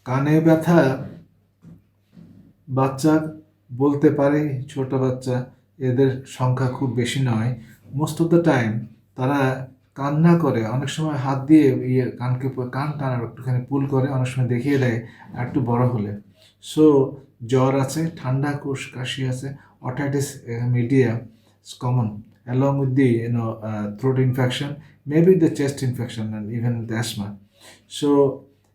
কানে ব্যথা বাচ্চা বলতে পারে, ছোট বাচ্চা, এদের সংখ্যা খুব বেশি নয়। মোস্ট অফ দ্য টাইম তারা কান্না করে, অনেক সময় হাত দিয়ে কান টানার একটুখানি পুল করে, অনেক সময় দেখিয়ে দেয় আর একটু বড় হলে। সো জ্বর আছে, ঠান্ডা কাশি আছে, otitis media is common along with the throat infection, maybe the chest infection and even the asthma. So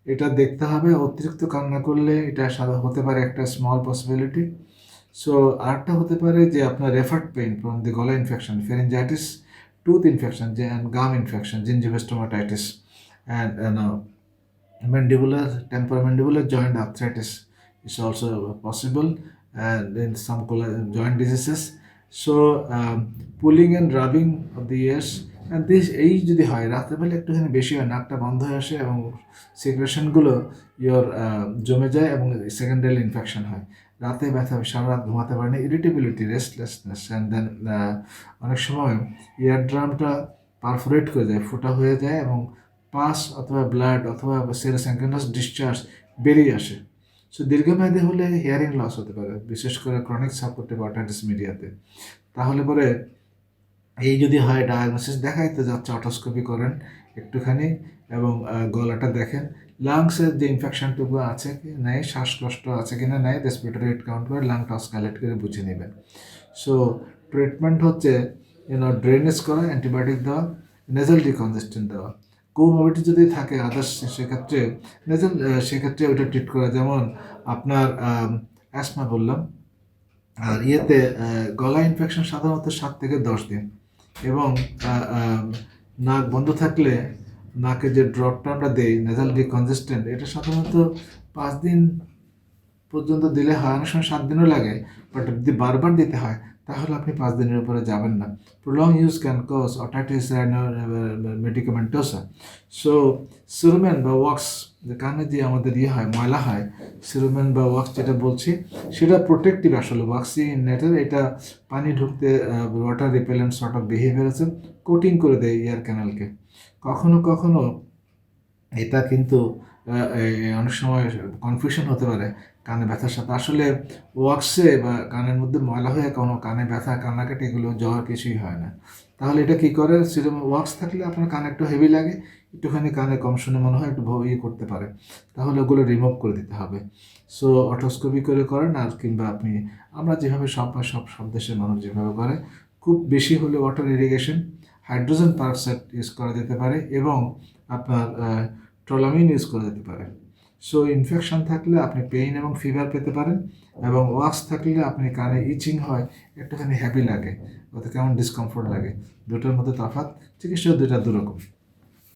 এটা দেখতে হবে। অতিরিক্ত কান্না করলে এটা হতে পারে একটা স্মল পসিবিলিটি। সো আরেকটা হতে পারে যে আপনার রেফার্ড পেইন ফ্রম দি গলা infection, pharyngitis, tooth infection and gum infection, gingival stomatitis, and temporomandibular joint arthritis is also possible, and in some joint diseases. So pulling and rubbing of the ears, and this এই যদি হয় রাত্রেবেলা একটুখানি বেশি হয়, নাকটা বন্ধ হয়ে আসে এবং সিক্রেশনগুলো জমে যায় এবং সেকেন্ডারি ইনফেকশন হয়, রাতে ব্যথা, সারা রাত ঘুমাতে পারে না, ইরিটেবিলিটি, রেস্টলেসনেস, অ্যান্ড দেন অনেক সময় ইয়ার ড্রামটা পারফোরেট করে যায়, ফোটা হয়ে যায় এবং পাস অথবা ব্লাড অথবা সেরাসেঙ্কেনাস ডিসচার্জ বেরিয়ে আসে। সো দীর্ঘমেয়াদী হলে হিয়ারিং লস হতে পারে, বিশেষ করে ক্রনিক সাপোর্টিভ অটাইটিস মিডিয়াতে। তাহলে পরে এই যদি হয়, ডায়াগনোসিস দেখাইতে যাচ্ছে, অটোস্কোপি করেন একটুখানি এবং গলাটা দেখেন, লাংসের যে ইনফেকশনটুকু আছে কি নেই, শ্বাসকষ্ট আছে কি না নেই, রেসপিরেটরি রেট কাউন্ট করে লাং টস কালেক্ট করে বুঝে নেবেন। সো ট্রিটমেন্ট হচ্ছে ড্রেনেজ করা, অ্যান্টিবায়োটিক দেওয়া, নেজাল ডিকনজেস্টেন্ট দেওয়া। কোমোবিলিটি যদি থাকে আদার্স, সেক্ষেত্রে ওটা ট্রিট করা, যেমন আপনার অ্যাসমা বললাম। আর গলা ইনফেকশন সাধারণত 7 থেকে 10 দিন, এবং নাক বন্ধ থাকলে নাকে যে ড্রপটা আমরা দেই নেজাল ডিকনজেস্টেন্ট, এটা সাধারণত 5 দিন পর্যন্ত দিলে হয়, অনেক সময় 7 দিনও লাগে। বাট যদি বারবার দিতে হয় তাহলে আপনি 5 দিনের উপরে যাবেন না। Prolong use can cause otitis medicamentosa. So cerumen বা ওয়াক্স, যে কানে যে আমাদের হয়, ময়লা হয়, সিরোমেন বা ওয়াক্স যেটা বলছি, সেটা প্রোটেক্টিভ আসলে, ওয়াক্সি নেটের, এটা পানি ঢুকতে water repellent sort of behaviour আছে, কোটিং করে দেয় ইয়ার ক্যানালকে। কখনো কখনো এটা কিন্তু অনেক সময় কনফিউশন হতে পারে কানে ব্যথার সাথে। আসলে ওয়াক্সে বা কানের মধ্যে ময়লা হয়ে কোনো কানে ব্যথা, কান্নাকাটি, এগুলো জ্বর কিছুই হয় না। তাহলে এটা কী করে, সিরাম ওয়াক্স থাকলে আপনার কানে একটু হেভি লাগে, একটুখানি কানে কম শুনে মনে হয়, একটু করতে পারে, তাহলে ওগুলো রিমুভ করে দিতে হবে। সো অটোস্কোপি করে করেন, আর কিংবা আমরা যেভাবে সব দেশের মানুষ যেভাবে করে, খুব বেশি হলে water irrigation, hydrogen peroxide use করা যেতে পারে, এবং আপনার ট্রলামিন ইউজ করা যেতে পারে। সো ইনফেকশন থাকলে আপনি পেইন এবং ফিভার পেতে পারেন, এবং ওয়াক্স থাকলে আপনি কানে ইচিং হয়, একটুখানি হ্যাপি লাগে, ওতে কেমন ডিসকমফোর্ট লাগে। দুটোর মধ্যে তফাৎ, চিকিৎসা দুটা দুরকম।